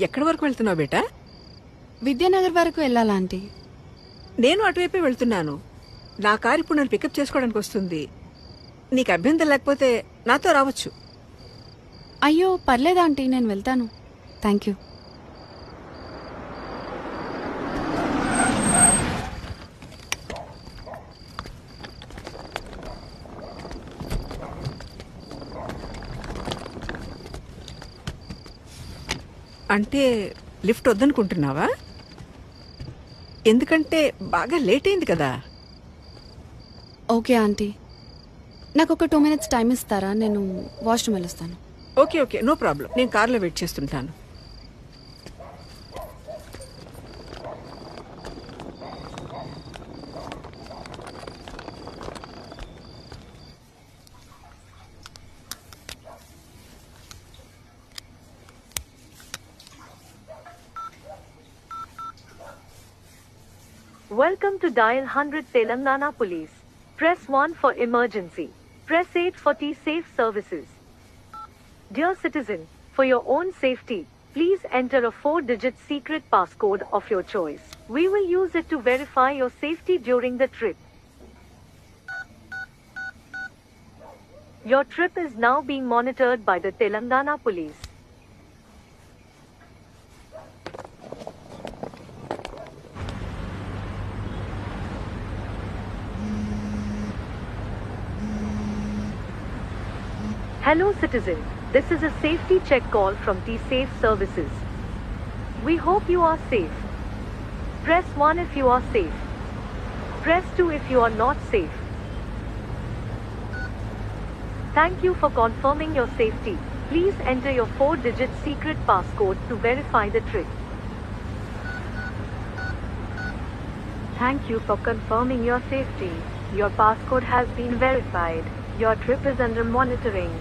ఎక్కడి వరకు వెళ్తున్నావు బేటా? విద్యానగర్ వరకు వెళ్ళాలా ఆంటీ? నేను అటువైపే వెళ్తున్నాను. నా కారు ఇప్పుడు నన్ను పికప్ చేసుకోవడానికి వస్తుంది. నీకు అభ్యంతరం లేకపోతే నాతో రావచ్చు. అయ్యో పర్లేదు ఆంటీ, నేను వెళ్తాను. Thank you. అంటే లిఫ్ట్ వద్దనుకుంటున్నావా? ఎందుకంటే బాగా లేట్ అయింది కదా. ఓకే ఆంటీ, నాకు ఒక 2 minutes టైం ఇస్తారా? నేను వాష్రూమ్ వెళ్ళొస్తాను. Okay okay, no problem. నేను కార్లో వెయిట్ చేస్తుంటాను. Welcome to Dial 100 Telangana Police. Press 1 for emergency. Press 8 for T-Safe services. Dear citizen, for your own safety, please enter a 4-digit secret passcode of your choice. We will use it to verify your safety during the trip. Your trip is now being monitored by the Telangana Police. Hello citizen, this is a safety check call from T-Safe services. We hope you are safe. Press 1 if you are safe. Press 2 if you are not safe. Thank you for confirming your safety. Please enter your 4-digit secret passcode to verify the trip. Thank you for confirming your safety. Your passcode has been verified. Your trip is under monitoring.